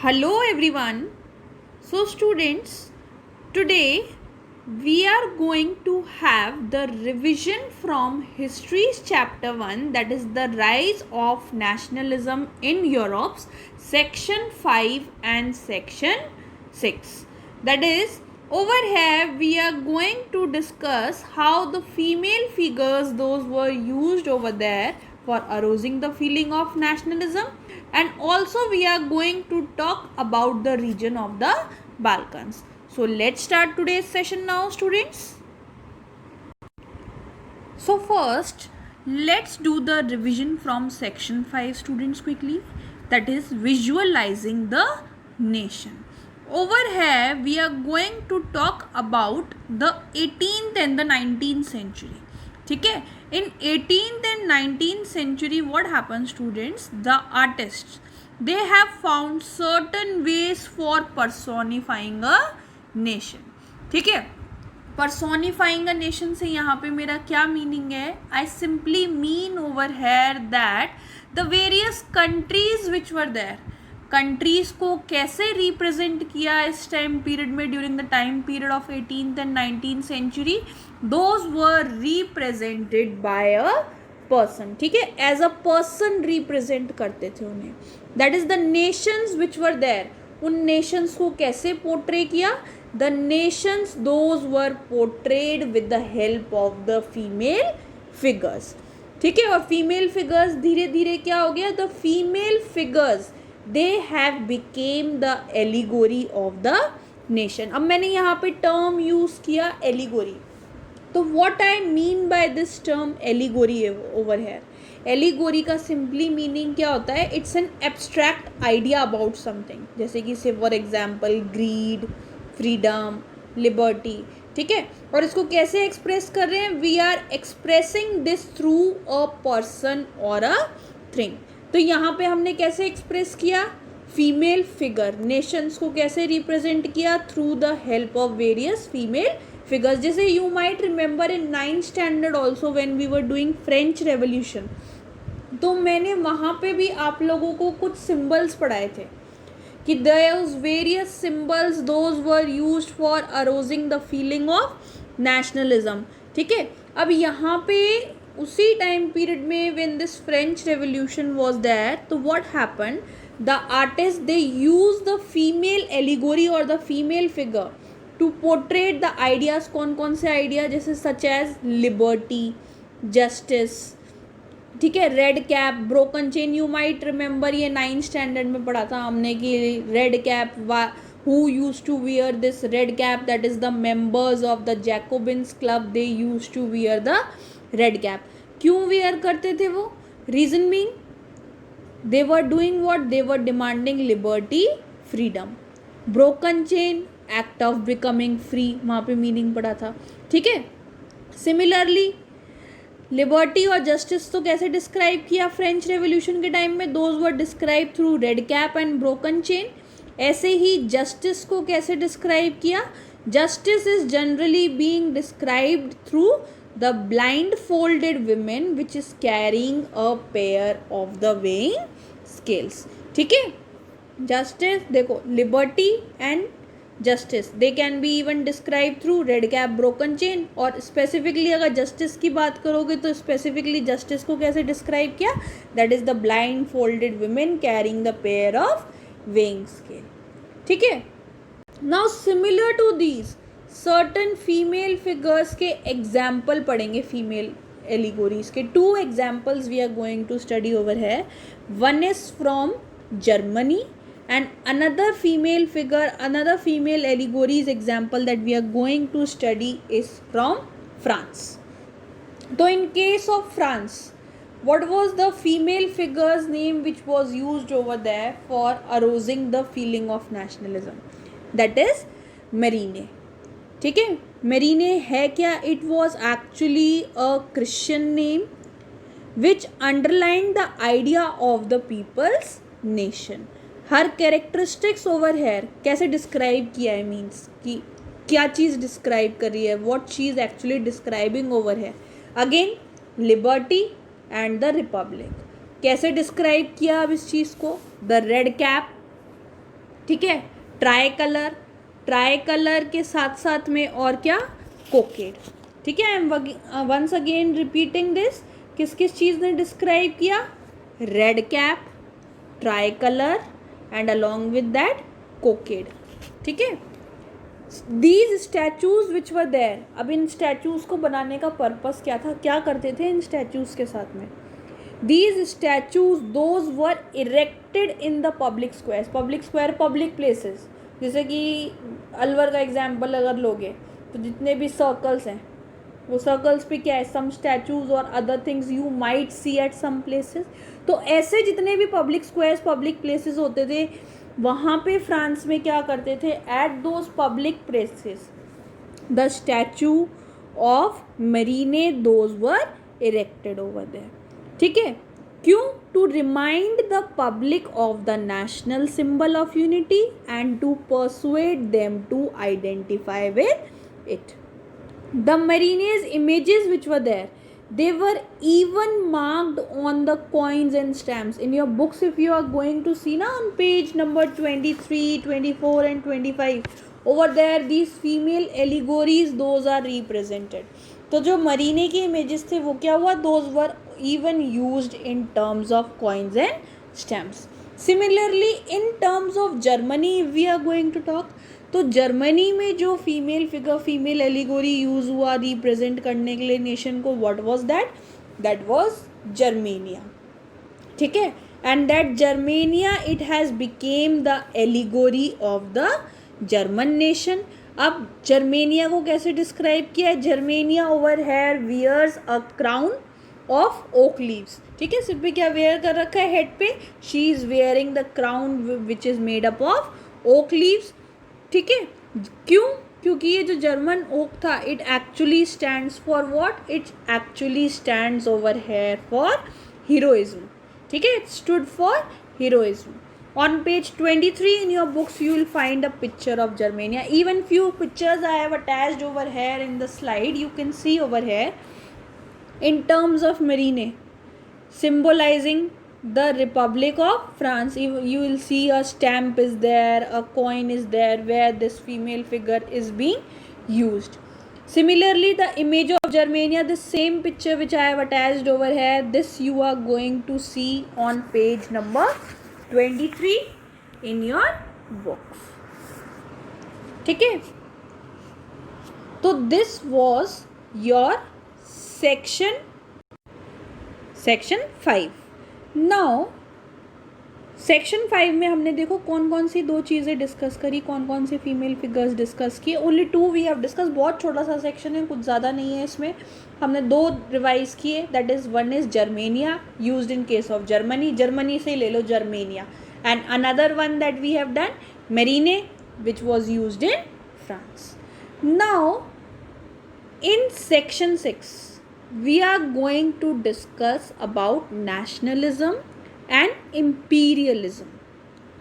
Hello everyone. So students, today we are going to have the revision from History's chapter 1, that is the rise of nationalism in Europe, section 5 and section 6. That is, over here we are going to discuss how the female figures those were used over there for arousing the feeling of nationalism, and also we are going to talk about the region of the Balkans. So let's start today's session now, students. So first, let's do the revision from section 5, students, quickly. That is visualizing the nation. Over here we are going to talk about the 18th and the 19th century. ठीक है, in 18th and 19th century what happened, students? The artists, they have found certain ways for personifying a nation. ठीक है, personifying a nation से यहाँ पे मेरा क्या meaning है? I simply mean over here that the various countries which were there, countries को कैसे रिप्रेजेंट किया इस टाइम पीरियड में, during the time period of 18th and 19th century, those were represented by a person. ठीक है, as a person represent करते थे उन्हें. That is the nations which were there. उन नेशंस को कैसे पोर्ट्रे किया? The nations those were portrayed with the help of the female figures. ठीक है, और फीमेल फिगर्स धीरे धीरे क्या हो गया? The female figures they have became the allegory of the nation. अब मैंने यहाँ पे term use किया allegory. तो what I mean by this term allegory over here? Allegory का simply meaning क्या होता है? It's an abstract idea about something. जैसे कि say for example greed, freedom, liberty. ठीक है, और इसको कैसे एक्सप्रेस कर रहे हैं? We are expressing this through a person or a thing. तो यहाँ पे हमने कैसे एक्सप्रेस किया? Female figure. नेशंस को कैसे रिप्रेजेंट किया? Through the help of various female figures. जैसे you might remember in 9th standard also when we were doing French revolution, तो मैंने वहाँ पे भी आप लोगों को कुछ सिम्बल्स पढ़ाए थे कि those various symbols those were used for arousing the feeling of nationalism. ठीक है, अब यहाँ पे उसी टाइम पीरियड में when this French revolution was there, तो what happened? The artist they use the female allegory और the female figure to portrait the ideas. कौन कौन से आइडिया? जैसे सच एज लिबर्टी, जस्टिस, ठीक है, red cap, broken chain. You might remember, ये 9th standard में पढ़ा था हमने कि red cap, who used to wear this red cap? That is the members of the Jacobins club, they used to wear the red cap. क्यों wear करते थे वो? Reason being they were doing what? They were demanding liberty, freedom. Broken chain, act of becoming free, वहाँ पे meaning पड़ा था. ठीक है, सिमिलरली लिबर्टी और जस्टिस तो कैसे डिस्क्राइब किया फ्रेंच रेवोल्यूशन के टाइम में? Those were describe through red cap and broken chain. ऐसे ही जस्टिस को कैसे डिस्क्राइब किया? Justice is generally being described through the blindfolded women which is carrying a pair of the weighing scales. ठीक है, justice देखो, liberty and justice they can be even described through red cap, broken chain. और specifically अगर justice की बात करोगे तो specifically justice को कैसे describe किया? that is the blindfolded women carrying the pair of weighing scale. ठीक है, now similar to these certain female figures के एग्जाम्पल पढ़ेंगे. फीमेल एलिगोरीज के 2 examples we are going to study over है. One is from Germany and another female figure, another female allegories example that we are going to study is from France. तो in case of France, what was the female figure's name which was used over there for arousing the feeling of nationalism? That is Marine. ठीक है, Marianne है क्या? It was actually a Christian name which underline the idea of the people's nation. Her characteristics over here कैसे describe किया है? Means कि क्या चीज़ describe कर रही है? What she is actually describing over here? Again liberty and the Republic. कैसे describe किया अब इस चीज़ को? द रेड कैप, ठीक है, ट्राई कलर, ट्राई कलर के साथ साथ में और क्या, कोकेड, ठीक है। I am once again repeating this, किस किस चीज़ ने डिस्क्राइब किया, red cap, tricolour and along with that cockade, ठीक है। These statues which were there, अब इन स्टैचूज को बनाने का पर्पस क्या था, क्या करते थे इन स्टैचूज के साथ में, these statues those were erected in the public square, public square public places, जैसे कि अलवर का एग्जाम्पल अगर लोगे तो जितने भी सर्कल्स हैं वो सर्कल्स पे क्या है, सम स्टैचूज और other things you might see at some places. तो ऐसे जितने भी पब्लिक स्क्वायर्स पब्लिक प्लेसेस होते थे वहाँ पे फ्रांस में क्या करते थे, at those public places the statue of Marianne those were erected over there, ठीक है। क्यों, to remind the public of the national symbol of unity and to persuade them to identify with it. The Marine's images which were there, they were even marked on the coins and stamps. In your books, if you are going to see now on page number 23, 24 and 25, over there these female allegories, those are represented. तो जो मरीने के images थे वो क्या हुआ, those were even used in terms of coins and stamps. Similarly, in terms of Germany, if we are going to talk, तो Germany में जो female figure female allegory use हुआ रिप्रेजेंट करने के लिए नेशन को, what was that, that was Germania, ठीक है। And that Germania it has became the allegory of the German nation. अब जर्मेनिया को कैसे डिस्क्राइब किया है, Germania over here wears a crown of oak leaves, ठीक है। सिर पे क्या वेयर कर रखा है, हेड पे she is wearing the crown which is made up of oak leaves, ठीक है। क्यों, क्योंकि ये जो जर्मन ओक था it actually stands for what, it actually stands over here for heroism, ठीक है, it stood for heroism. On page 23 in your books you will find a picture of Germania. Even few pictures I have attached over here in the slide, you can see over here in terms of marine symbolizing the Republic of France. You will see a stamp is there, a coin is there where this female figure is being used. Similarly, the image of Germania, the same picture which I have attached over here, this you are going to see on page number 23 in your books, ठीक है। तो this was your section 5. Now section 5 में हमने देखो कौन कौन सी दो चीज़ें डिस्कस करी, कौन कौन से फीमेल फिगर्स डिस्कस किए, ओनली 2 वी हैव डिस्कस, बहुत छोटा सा सेक्शन है, कुछ ज़्यादा नहीं है इसमें, हमने 2 रिवाइज किए, that is one is Germania used in case of Germany, Germany से ले लो Germania, and another one that we have done Marianne which was used in France. Now in section 6 we are going to discuss about nationalism and imperialism,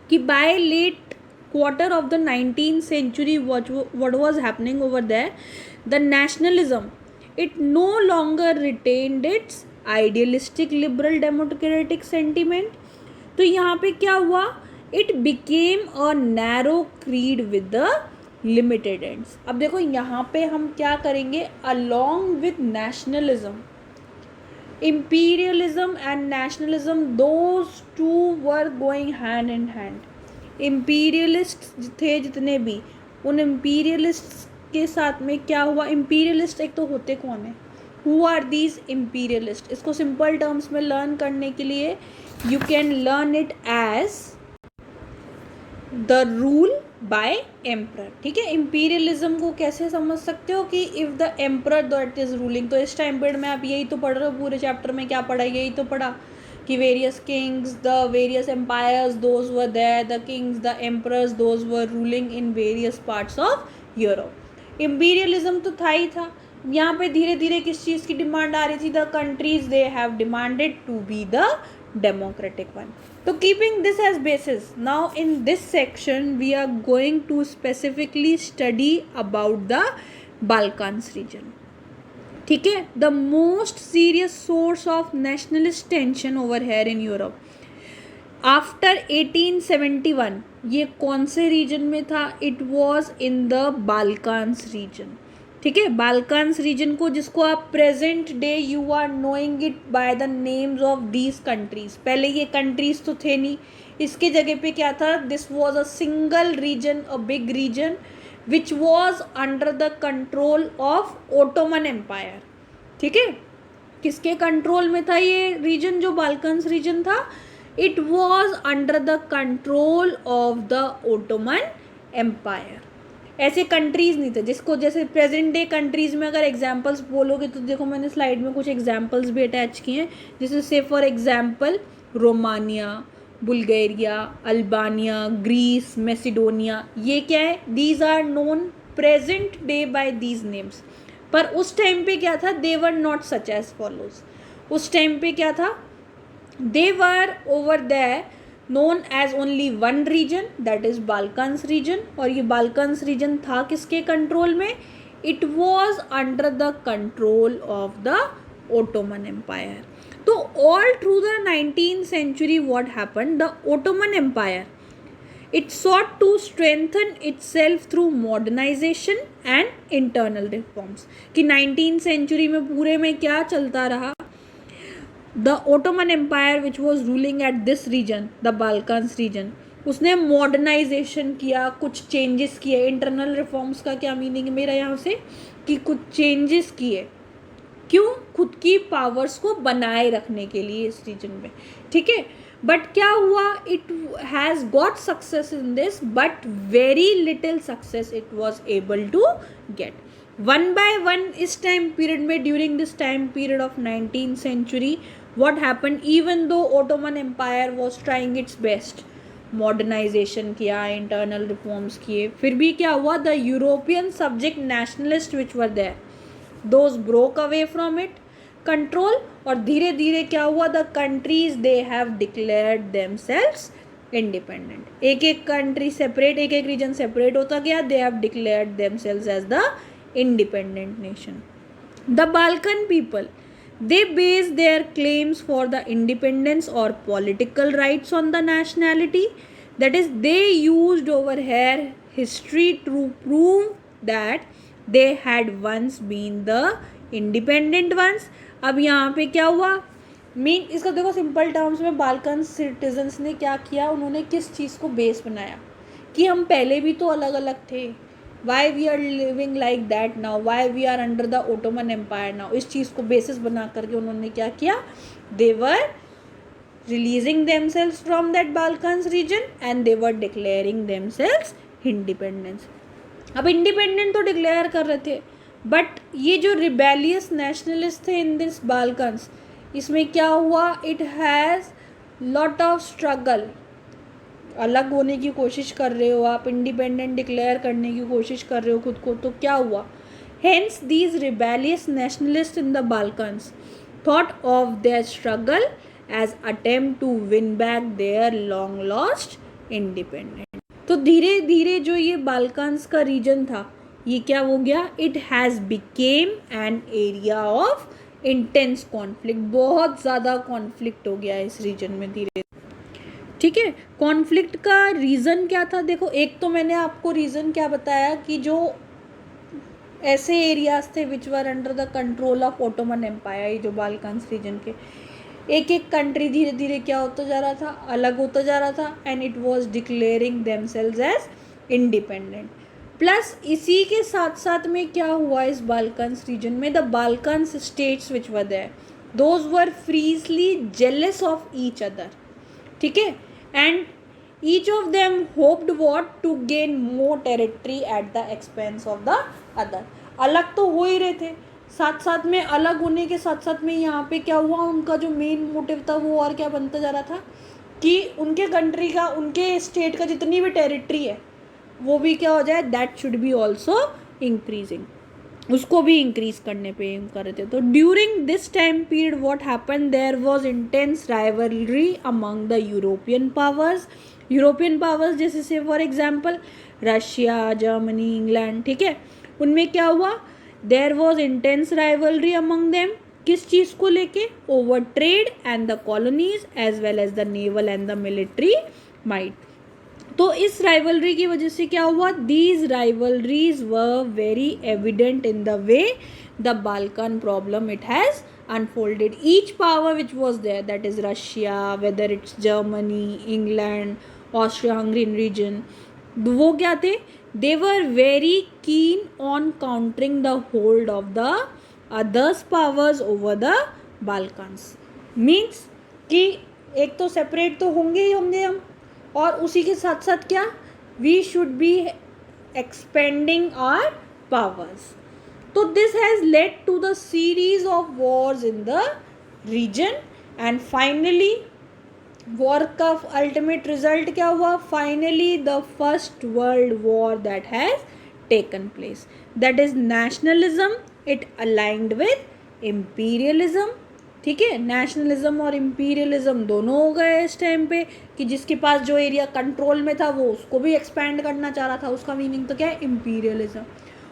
कि by late quarter of the 19th century what was happening over there, the nationalism it no longer retained its idealistic liberal democratic sentiment. तो यहाँ पे क्या हुआ, it became a narrow creed with the limited ends. अब देखो यहाँ पे हम क्या करेंगे, along with nationalism imperialism and nationalism, those two were going hand in hand. imperialists थे जितने भी, उन imperialists के साथ में क्या हुआ, imperialist एक तो होते कौन है, who are these imperialists, इसको simple terms में learn करने के लिए you can learn it as the rule by emperor, ठीक है। imperialism को कैसे समझ सकते हो कि if the emperor that is ruling, तो इस टाइम पीरियड में आप यही तो पढ़ रहे हो, पूरे चैप्टर में क्या पढ़ा, यही तो पढ़ा कि various kings, the various empires, those were there, the kings, the emperors, those were ruling in various parts of Europe. imperialism तो था ही था, यहाँ पे धीरे धीरे किस चीज़ की डिमांड आ रही थी, the countries they have demanded to be the democratic one. So keeping this as basis, now in this section we are going to specifically study about the Balkans region, ठीक है। The most serious source of nationalist tension over here in Europe after 1871 ये कौन से region में था? It was in the Balkans region. ठीक है, Balkans region को, जिसको आप present day you are knowing it by the names of these countries. पहले ये कंट्रीज तो थे नहीं, इसके जगह पे क्या था? This was a single region, a big region which was under the control of Ottoman empire. ठीक है, किसके कंट्रोल में था ये रीजन, जो बाल्कन्स रीजन था? It was under the control of the Ottoman empire. ऐसे कंट्रीज नहीं थे जिसको, जैसे प्रेजेंट डे कंट्रीज में अगर एग्जाम्पल्स बोलोगे तो देखो मैंने स्लाइड में कुछ एग्जाम्पल्स भी अटैच किए हैं, जैसे से for example Romania, Bulgaria, Albania, Greece, Macedonia. ये क्या है? These are known present day by these names. पर उस टाइम पे क्या था? They were not such as follows. उस टाइम पे क्या था? They were over there known as only one region, that is Balkans region. और ये बाल्कन्स रीजन था किसके कंट्रोल में? It was under the control of the Ottoman empire. तो all through the 19th century what happened? The Ottoman Empire, it sought to strengthen itself through modernization and internal reforms। कि 19th century में पूरे में क्या चलता रहा? The Ottoman Empire which was ruling at this region, the Balkans region, उसने modernisation किया, कुछ चेंजेस किए। इंटरनल रिफॉर्म्स का क्या मीनिंग है मेरा यहाँ से? कि कुछ चेंजेस किए। क्यों? खुद की पावर्स को बनाए रखने के लिए इस रीजन में। ठीक है, बट क्या हुआ? It has got success in this, but very little success it was able to get. One by one इस टाइम पीरियड में, during this time period of 19th century, what happened? even though Ottoman Empire was trying its best, modernization किया, internal reforms किए, फिर भी क्या हुआ? The European subject nationalist which were there, those broke away from it control। और धीरे धीरे क्या हुआ? The countries they have declared themselves independent. एक एक कंट्री सेपरेट, एक एक रीजन सेपरेट होता गया। They have declared themselves as the independent nation. The Balkan people, they base their claims for the independence or political rights on the nationality, that is they used over here history to prove that they had once been the independent ones। अब यहाँ पे क्या हुआ? Mean इसका देखो simple terms में, Balkan citizens ने क्या किया? उन्होंने किस चीज़ को बेस बनाया? कि हम पहले भी तो अलग अलग थे, why we are living like that now, why we are under the Ottoman empire now. इस चीज़ को बेसिस बना करके उन्होंने क्या किया? They were releasing themselves from that Balkans region and they were declaring themselves independence. अब इंडिपेंडेंट तो डिक्लेयर कर रहे थे, बट ये जो रिबेलियस नेशनलिस्ट थे इन दिस बाल्कन्स, इसमें क्या हुआ? It has lot of struggle. अलग होने की कोशिश कर रहे हो आप, इंडिपेंडेंट डिक्लेयर करने की कोशिश कर रहे हो खुद को, तो क्या हुआ? Hence these rebellious nationalist in the Balkans thought of their struggle as attempt to win back their long lost independent. तो धीरे धीरे जो ये बाल्कन्स का रीजन था, ये क्या हो गया? It has became an area of intense conflict. बहुत ज़्यादा कॉन्फ्लिक्ट हो गया इस रीजन में धीरे। ठीक है, कॉन्फ्लिक्ट का रीज़न क्या था? देखो, एक तो मैंने आपको रीज़न क्या बताया कि जो ऐसे एरियाज थे which were under the control of Ottoman empire, ये जो बाल्कन्स रीजन के, एक एक कंट्री धीरे धीरे क्या होता जा रहा था? अलग होता जा रहा था, and it was declaring themselves as independent. Plus इसी के साथ साथ में क्या हुआ इस बाल्कन्स रीजन में? The Balkans states which were there, those were fiercely jealous of each other. ठीक है, and each of them hoped what? To gain more territory at the expense of the other। अलग तो हो ही रहे थे, साथ साथ में अलग होने के साथ साथ में यहाँ पे क्या हुआ? उनका जो मेन मोटिव था वो और क्या बनता जा रहा था? कि उनके कंट्री का, उनके स्टेट का जितनी भी टेरिटरी है वो भी क्या हो जाए? That should be also increasing, उसको भी इंक्रीज करने पे एम कर रहे थे। तो during this time period what happened? There was intense rivalry among the European powers. European powers जैसे से for example Russia, Germany, England, ठीक है, उनमें क्या हुआ? There was intense rivalry among them किस चीज़ को लेके? Over trade and the colonies as well as the naval and the military might. तो इस राइवलरी की वजह से क्या हुआ? These rivalries were very evident in the way the Balkan problem it has unfolded. Each power which was there, that is Russia, whether it's Germany, England, Austria-Hungarian region, वो क्या थे? They were very keen on countering the hold of the others powers over the Balkans. Means कि एक तो separate तो होंगे ही होंगे हम, और उसी के साथ साथ क्या? We should be expanding our powers. So this has led to the series of wars in the region, and finally war का ultimate result क्या हुआ? Finally the first world war that has taken place, that is nationalism. It aligned with imperialism. ठीक है, nationalism और imperialism दोनों हो गए इस टाइम पे, कि जिसके पास जो एरिया कंट्रोल में था वो उसको भी एक्सपैंड करना चाह रहा था. उसका मीनिंग तो क्या है? इम्पीरियलिज्म.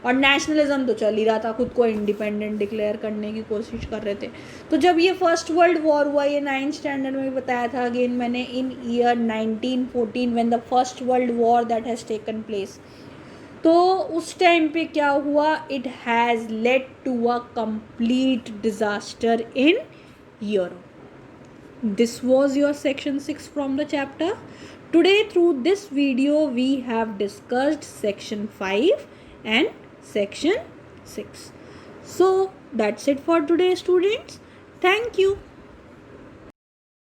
और नेशनलिज्म तो चल ही रहा था, खुद को इंडिपेंडेंट डिक्लेयर करने की कोशिश कर रहे थे. तो जब ये फर्स्ट वर्ल्ड वॉर हुआ, ये 9th स्टैंडर्ड में भी बताया था अगेन मैंने, in year 1914 when the first world war that has taken place. तो उस टाइम पे क्या हुआ? It has led to a complete disaster in Europe. This was your section 6 from the chapter. Today through this video we have discussed section 5 and section 6. So that's it for today, students. Thank you.